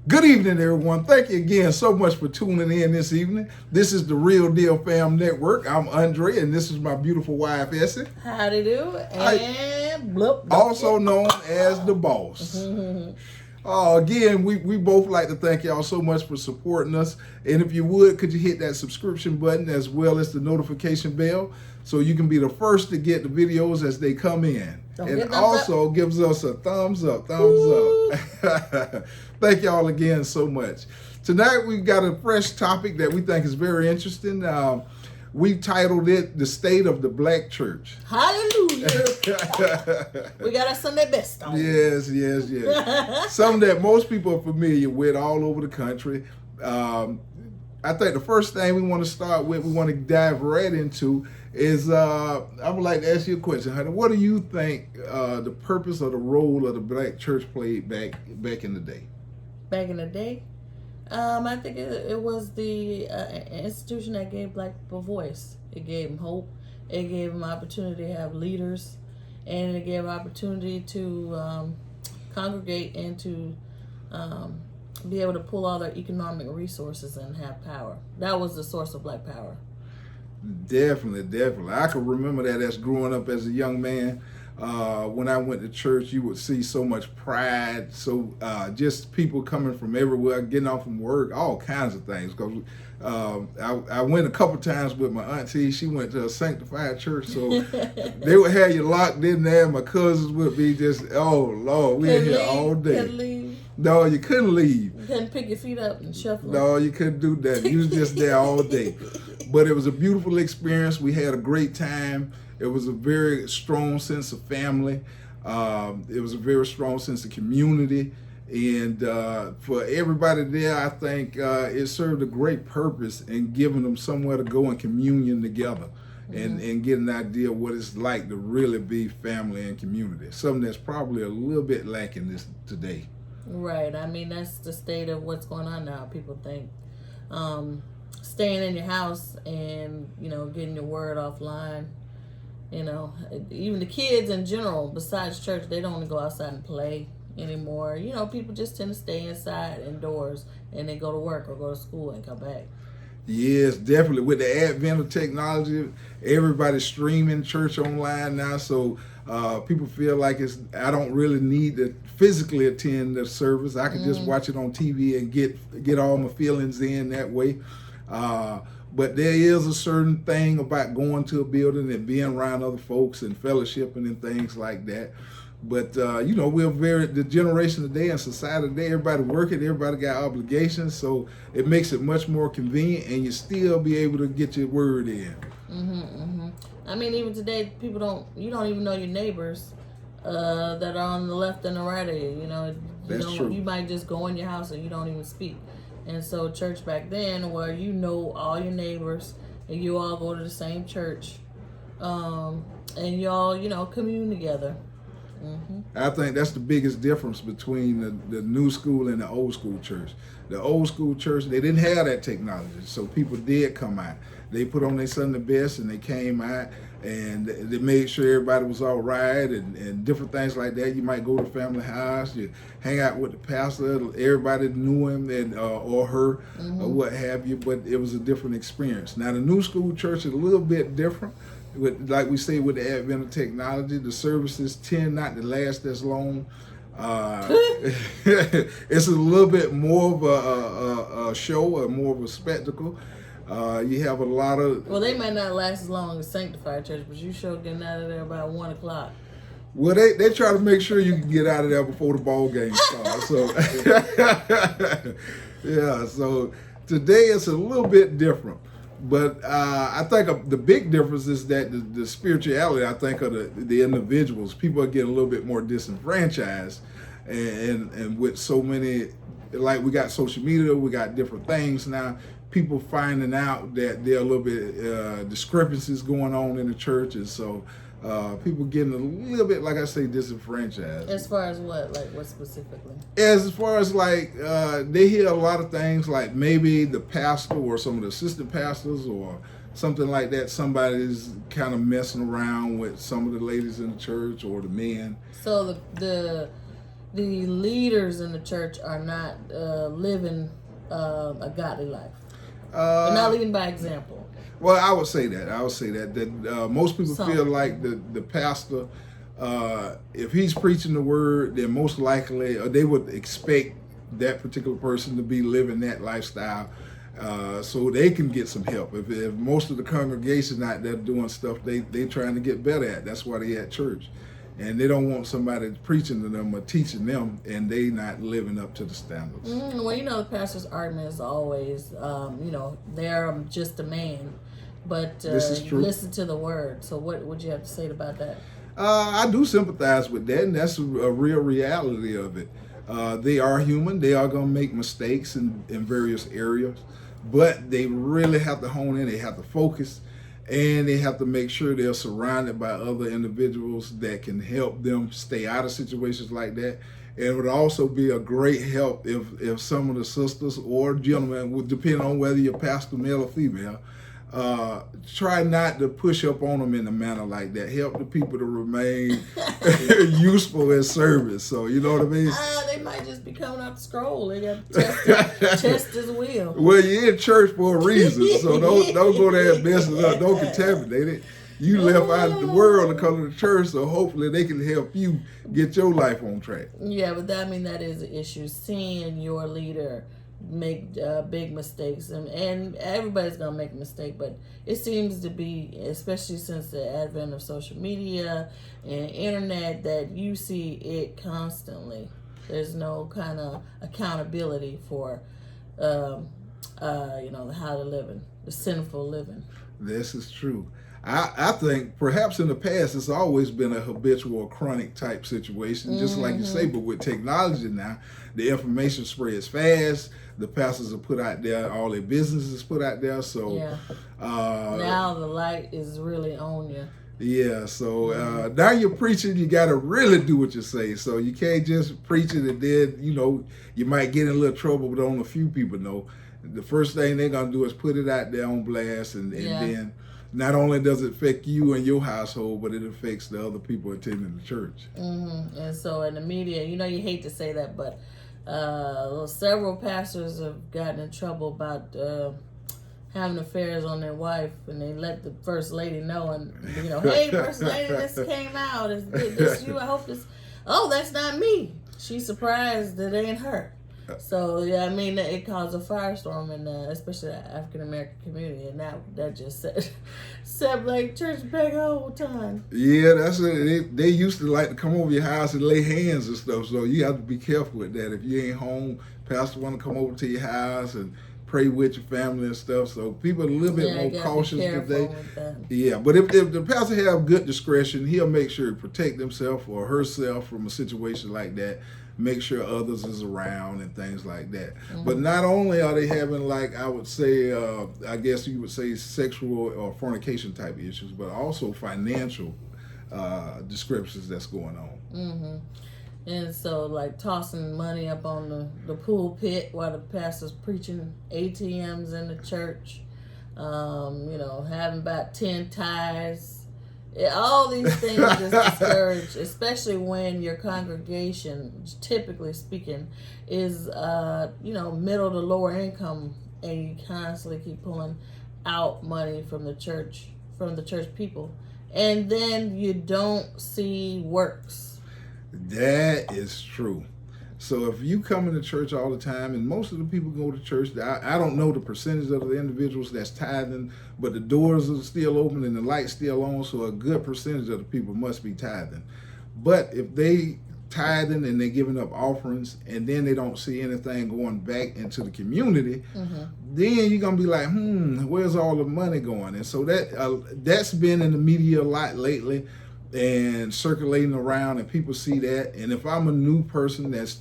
Good evening, everyone. Thank you again so much for tuning in this evening. This is the Realdealfam Network. I'm Andre, and this is my beautiful wife, Essie. Howdy do, and bloop. Also known as the boss. Again, we both like to thank y'all so much for supporting us. And if you would, could you hit that subscription button as well as the notification bell so you can be the first to get the videos as they come in. And also gives us a thumbs up. Thank y'all again so much. Tonight we've got a fresh topic that we think is very interesting. We titled it "The State of the Black Church." Hallelujah. We got our Sunday best on. Yes. Something that most people are familiar with all over the country. I think the first thing we want to start with, we want to dive right into is, I would like to ask you a question, honey. What do you think the purpose or the role of the black church played back in the day? Back in the day? I think it was the institution that gave black people voice. It gave them hope. It gave them opportunity to have leaders. And it gave opportunity to congregate and to be able to pull all their economic resources and have power. That was the source of black power. Definitely. I can remember that as growing up as a young man. When I went to church, you would see so much pride, so just people coming from everywhere, getting off from work, all kinds of things. Because I went a couple times with my auntie. She went to a sanctified church, so they would have you locked in there. My cousins would be just, oh Lord, we in here all day. Couldn't leave. No, you couldn't leave. You couldn't pick your feet up and shuffle. No, you couldn't do that. You was just there all day. But it was a beautiful experience. We had a great time. It was a very strong sense of family. It was a very strong sense of community. And for everybody there, I think it served a great purpose in giving them somewhere to go in communion together and get an idea of what it's like to really be family and community. Something that's probably a little bit lacking today. Right. I mean, that's the state of what's going on now. People think staying in your house and, getting your word offline. Even the kids in general, besides church, they don't go outside and play anymore. People just tend to stay inside indoors, and they go to work or go to school and come back. Yes, definitely. With the advent of technology, everybody's streaming church online now, so people feel like I don't really need to physically attend the service. I can just watch it on TV and get all my feelings in that way. But there is a certain thing about going to a building and being around other folks and fellowshipping and things like that. But, we're the generation today and society today, everybody working, everybody got obligations. So it makes it much more convenient and you still be able to get your word in. I mean, even today, you don't even know your neighbors that are on the left and the right of you. That's true. You might just go in your house and you don't even speak. And so church back then, where all your neighbors and you all go to the same church, and you all, commune together. I think that's the biggest difference between the new school and the old school church. The old school church, they didn't have that technology, so people did come out. They put on their Sunday best and they came out and they made sure everybody was all right and different things like that. You might go to the family house, you hang out with the pastor, everybody knew him and or her or what have you, but it was a different experience. Now the new school church is a little bit different. Like we say, with the advent of technology, the services tend not to last as long. It's a little bit more of a show or more of a spectacle. You have a lot of... Well, they might not last as long as Sanctified Church, but you sure getting out of there about 1 o'clock. Well, they try to make sure you can get out of there before the ball game starts. So, yeah, so today it's a little bit different. But I think the big difference is that the spirituality, I think, of the individuals, people are getting a little bit more disenfranchised. And with so many, like we got social media, we got different things now, people finding out that there are a little bit discrepancies going on in the churches. So people getting a little bit, like I say, disenfranchised. As far as what? Like what specifically? As far as like, they hear a lot of things like maybe the pastor or some of the assistant pastors or something like that, somebody's kind of messing around with some of the ladies in the church or the men. So the the leaders in the church are not living a godly life. They're not leading by example. Well, I would say that most people Some. feel like the pastor, if he's preaching the word, then most likely they would expect that particular person to be living that lifestyle, so they can get some help. If most of the congregation out there doing stuff they trying to get better at, that's why they at church, and they don't want somebody preaching to them or teaching them, and they not living up to the standards. Well, the pastor's argument is always, they're just a man, but This is true. listen to the word. So what would you have to say about that? I do sympathize with that, and that's a real reality of it. They are human. They are going to make mistakes in various areas, but they really have to hone in. They have to focus, and they have to make sure they're surrounded by other individuals that can help them stay out of situations like that. And it would also be a great help if some of the sisters or gentlemen, would depend on whether you're pastor male or female, try not to push up on them in a manner like that. Help the people to remain useful in service. So you know what I mean? They might just be coming out the scroll. They got to test his will. Well, you're in church for a reason, so don't go there and mess it up. Don't contaminate it. You left out of the world to come to the church, so hopefully they can help you get your life on track. Yeah, but that is an issue. Seeing your leader make big mistakes, and everybody's gonna make a mistake, but it seems to be, especially since the advent of social media and internet, that you see it constantly. There's no kind of accountability for how to living, the sinful living. This is true. I think perhaps in the past it's always been a habitual or chronic type situation, just like you say, but with technology now, the information spreads fast. The pastors are put out there, all their business is put out there. So now the light is really on you. Yeah, so now you're preaching, you got to really do what you say. So you can't just preach it and then, you might get in a little trouble, but only a few people know. The first thing they're going to do is put it out there on blast, and then not only does it affect you and your household, but it affects the other people attending the church. And so in the media, you hate to say that, but several pastors have gotten in trouble about having affairs on their wife, and they let the first lady know, and hey, first lady, this came out. Is this you? I hope this. Oh, that's not me. She's surprised that it ain't her. So it caused a firestorm in especially the African American community, and that just set like church back all the time. Yeah, that's it. They used to like to come over your house and lay hands and stuff. So you have to be careful with that. If you ain't home, pastor want to come over to your house and pray with your family and stuff. So people are a little bit more cautious today. Yeah, but if the pastor have good discretion, he'll make sure to protect himself or herself from a situation like that. Make sure others is around and things like that. But not only are they having, like I would say, I guess you would say sexual or fornication type issues, but also financial descriptions that's going on. And so, like tossing money up on the pulpit while the pastor's preaching, ATMs in the church, having about 10 tithes. All these things just discourage, especially when your congregation, typically speaking, is middle to lower income, and you constantly keep pulling out money from the church people, and then you don't see works. That is true. So if you come into church all the time, and most of the people go to church, I don't know the percentage of the individuals that's tithing, but the doors are still open and the light's still on, so a good percentage of the people must be tithing. But if they tithing and they're giving up offerings, and then they don't see anything going back into the community, then you're going to be like, where's all the money going? And so that's been in the media a lot lately, and circulating around, and people see that. And if I'm a new person that's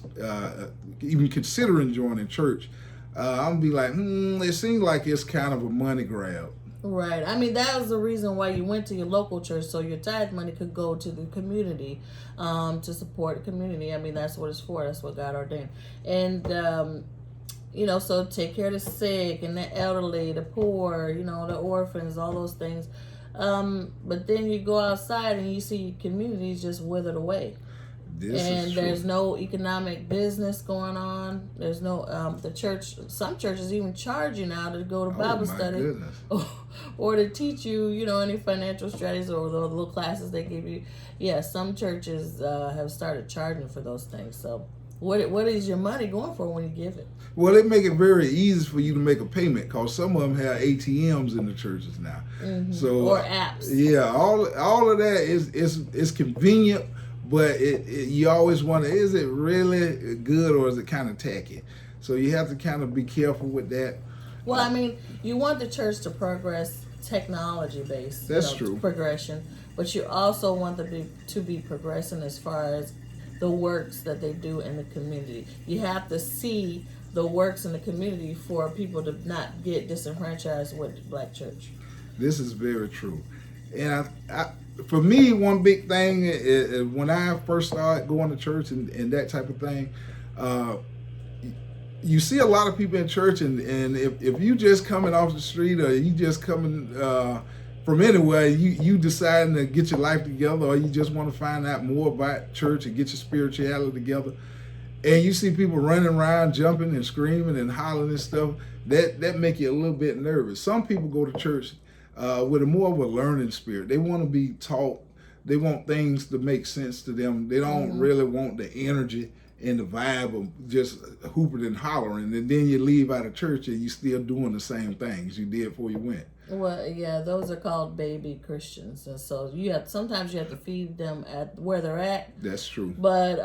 even considering joining church, I'm be like, it seems like it's kind of a money grab. Right. That was the reason why you went to your local church, so your tithe money could go to the community, to support the community. That's what it's for. That's what God ordained. And so take care of the sick and the elderly, the poor, the orphans, all those things. But then you go outside and you see communities just withered away. This is And true. there's no economic business going on. There's no the church. Some churches even charge you now to go to Bible my study, goodness. or to teach you, any financial strategies or the little classes they give you. Yeah, some churches have started charging for those things. So, what is your money going for when you give it? Well, they make it very easy for you to make a payment because some of them have ATMs in the churches now. So Or apps. yeah, all of that is convenient, but you always wonder, is it really good or is it kind of tacky? So you have to kind of be careful with that. Well, I mean, you want the church to progress technology based. That's true. Progression, but you also want them to be progressing as far as the works that they do in the community. You have to see the works in the community for people to not get disenfranchised with the black church. This is very true. And for me, one big thing is when I first started going to church and that type of thing, you see a lot of people in church, and if you just coming off the street or you just coming from anywhere, you deciding to get your life together, or you just want to find out more about church and get your spirituality together, and you see people running around, jumping and screaming and hollering and stuff, that make you a little bit nervous. Some people go to church with a more of a learning spirit. They want to be taught. They want things to make sense to them. They don't really want the energy and the vibe of just hooping and hollering, and then you leave out of church and you still doing the same things you did before you went. Well, yeah, those are called baby Christians, and so sometimes you have to feed them at where they're at. That's true. But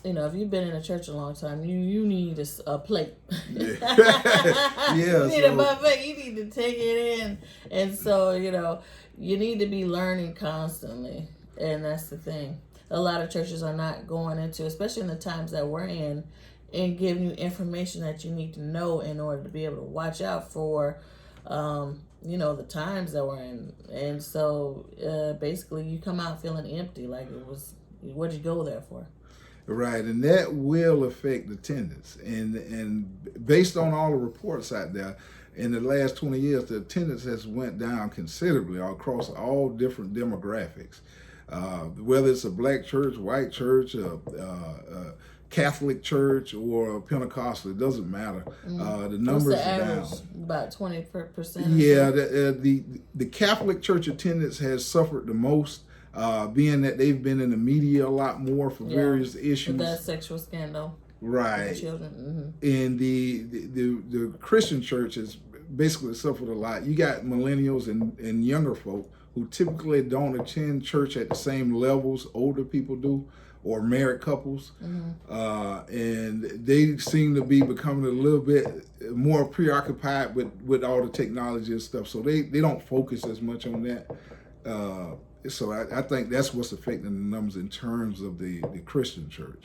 if you've been in a church a long time, you need a plate. Yeah. You need a buffet. You need to take it in, and so you need to be learning constantly, and that's the thing. A lot of churches are not going into, especially in the times that we're in, and giving you information that you need to know in order to be able to watch out for, the times that we're in. And so basically you come out feeling empty, like what'd you go there for? Right, and that will affect attendance. And based on all the reports out there, in the last 20 years, the attendance has went down considerably across all different demographics. Whether it's a black church, white church, Catholic church, or Pentecostal, it doesn't matter. The numbers are down. About 20%. Yeah, the Catholic church attendance has suffered the most, being that they've been in the media a lot more for various issues. With that sexual scandal. Right. With children. And the Christian church has basically suffered a lot. You got millennials and younger folk who typically don't attend church at the same levels older people do, or married couples. And they seem to be becoming a little bit more preoccupied with all the technology and stuff. So they don't focus as much on that. So I think that's what's affecting the numbers in terms of the Christian church.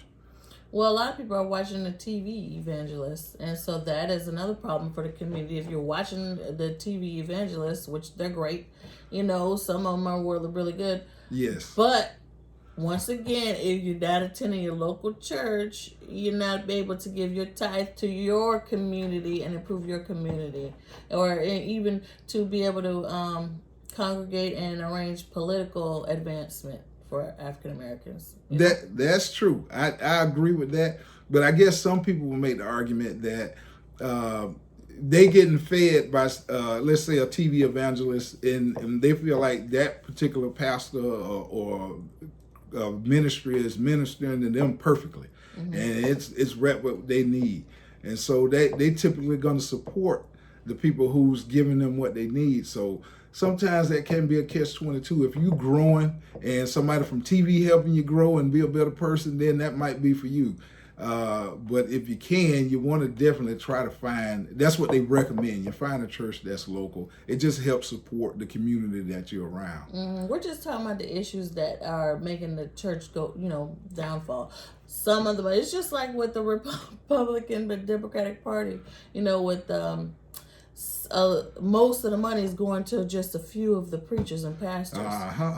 Well, a lot of people are watching the TV evangelists, and so that is another problem for the community. If you're watching the TV evangelists, which they're great, some of them are really good. Yes. But once again, if you're not attending your local church, you're not able to give your tithe to your community and improve your community, or even to be able to congregate and arrange political advancement for African Americans. That's true. I agree with that. But I guess some people will make the argument that they getting fed by, let's say, a TV evangelist, and they feel like that particular pastor or ministry is ministering to them perfectly, and it's right what they need, and so they typically going to support the people who's giving them what they need. So sometimes that can be a catch-22. If you're growing and somebody from TV helping you grow and be a better person, then that might be for you. But if you can, you want to definitely try to find, that's what they recommend. You find a church that's local. It just helps support the community that you're around. We're just talking about the issues that are making the church go, downfall. Some of them, it's just like with the Republican but Democratic Party, with most of the money is going to just a few of the preachers and pastors,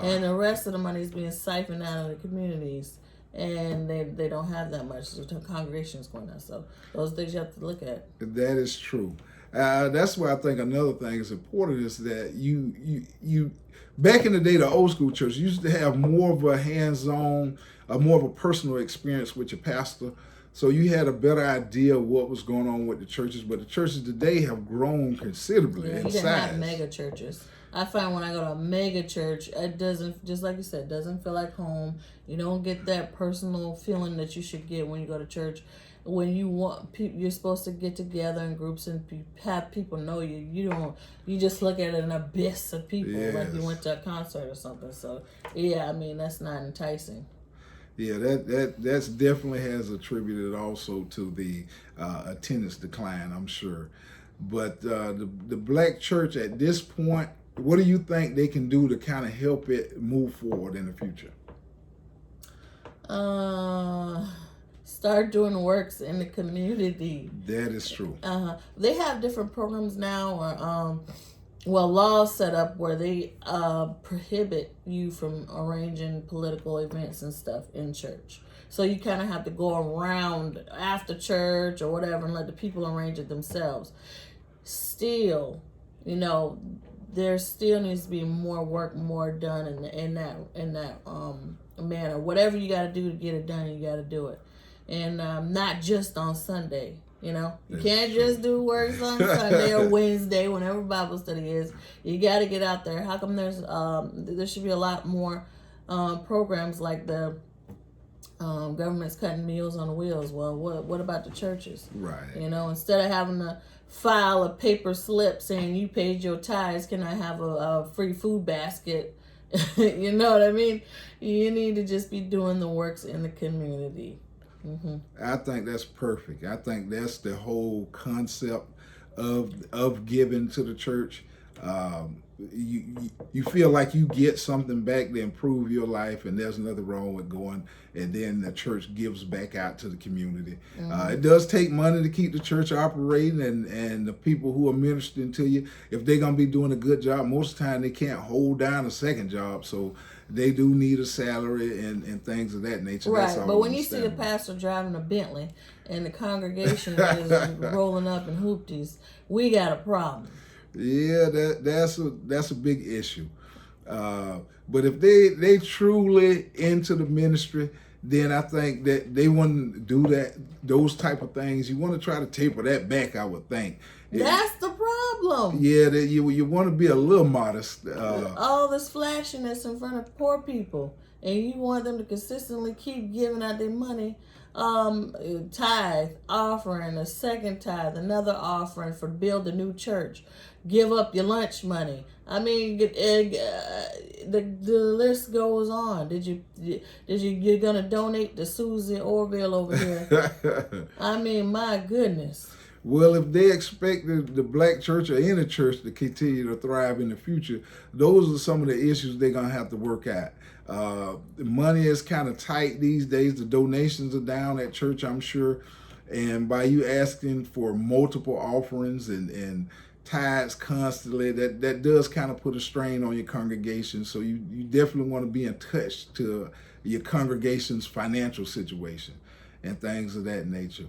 and the rest of the money is being siphoned out of the communities, and they don't have that much. The congregation is going down. So those things you have to look at. That is true. That's why I think another thing is important is that you back in the day, the old school church used to have more of a hands-on more of a personal experience with your pastor. So you had a better idea of what was going on with the churches. But the churches today have grown considerably in you size. didn't have mega churches. I find when I go to a mega church, it doesn't, just like you said, doesn't feel like home. You don't get that personal feeling that you should get when you go to church. When you want people, you're supposed to get together in groups and have people know you. You don't. You just look at an abyss of people like you went to a concert or something. So yeah, I mean that's not enticing. Yeah, that's definitely has attributed also to the attendance decline, I'm sure. But the black church at this point, what do you think they can do to kind of help it move forward in the future? Start doing works in the community. That is true. They have different programs now, or laws set up where they prohibit you from arranging political events and stuff in church. So you kind of have to go around after church or whatever and let the people arrange it themselves. Still, there still needs to be more work, more done in that manner. Whatever you got to do to get it done, you got to do it, and not just on Sunday. You can't just do works on Sunday or Wednesday, whenever Bible study is. You got to get out there. How come there should be a lot more programs like the government's cutting Meals on Wheels? Well, what about the churches? Right. Instead of having to file a paper slip saying you paid your tithes, can I have a free food basket? You know what I mean? You need to just be doing the works in the community. Mm-hmm. I think that's perfect. I think that's the whole concept of giving to the church. You feel like you get something back to improve your life, and there's nothing wrong with going, and then the church gives back out to the community. Mm-hmm. It does take money to keep the church operating, and the people who are ministering to you, if they're going to be doing a good job, most of the time they can't hold down a second job, so they do need a salary and things of that nature. Right, but when you see a pastor driving a Bentley and the congregation is rolling up in hoopties, we got a problem. Yeah, that's a big issue. But if they truly into the ministry, then I think that they wouldn't do those type of things. You want to try to taper that back, I would think. That's the problem. Yeah, that you want to be a little modest. All this flashiness in front of poor people, and you want them to consistently keep giving out their money. Tithe, offering, a second tithe, another offering for build a new church. Give up your lunch money. I mean, the list goes on. You're gonna donate to Susie Orville over here? I mean, my goodness. Well, if they expect the black church or any church to continue to thrive in the future, those are some of the issues they're going to have to work out. The money is kind of tight these days. The donations are down at church, I'm sure. And by you asking for multiple offerings and tithes constantly, that does kind of put a strain on your congregation. So you definitely want to be in touch to your congregation's financial situation and things of that nature.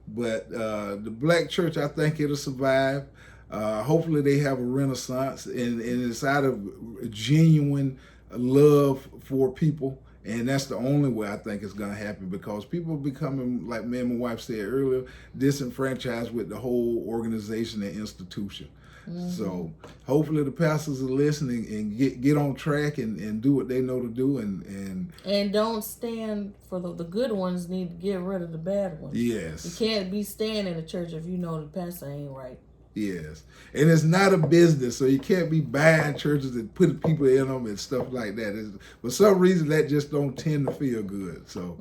But the black church, I think it'll survive. Hopefully they have a renaissance, and it's out of genuine love for people. And that's the only way I think it's going to happen, because people are becoming, like me and my wife said earlier, disenfranchised with the whole organization and institution. Mm-hmm. So hopefully the pastors are listening and get on track and do what they know to do. And don't stand for the good ones, need to get rid of the bad ones. Yes. You can't be staying in the church if you know the pastor ain't right. Yes. And it's not a business, so you can't be buying churches and putting people in them and stuff like that. For some reason, that just don't tend to feel good. So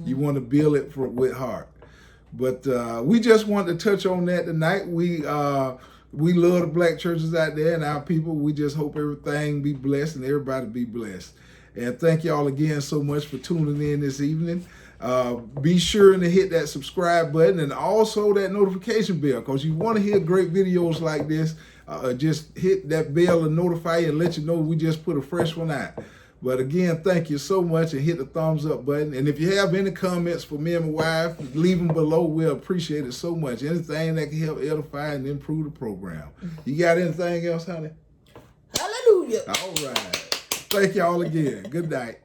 you want to build it with heart. But we just wanted to touch on that tonight. We love the black churches out there and our people. We just hope everything be blessed and everybody be blessed. And thank y'all again so much for tuning in this evening. Be sure to hit that subscribe button and also that notification bell, because you want to hear great videos like this. Just hit that bell and notify you and let you know we just put a fresh one out. But again, thank you so much, and hit the thumbs up button. And if you have any comments for me and my wife, leave them below. We'll appreciate it so much. Anything that can help edify and improve the program. You got anything else, honey? Hallelujah. All right. Thank y'all again. Good night.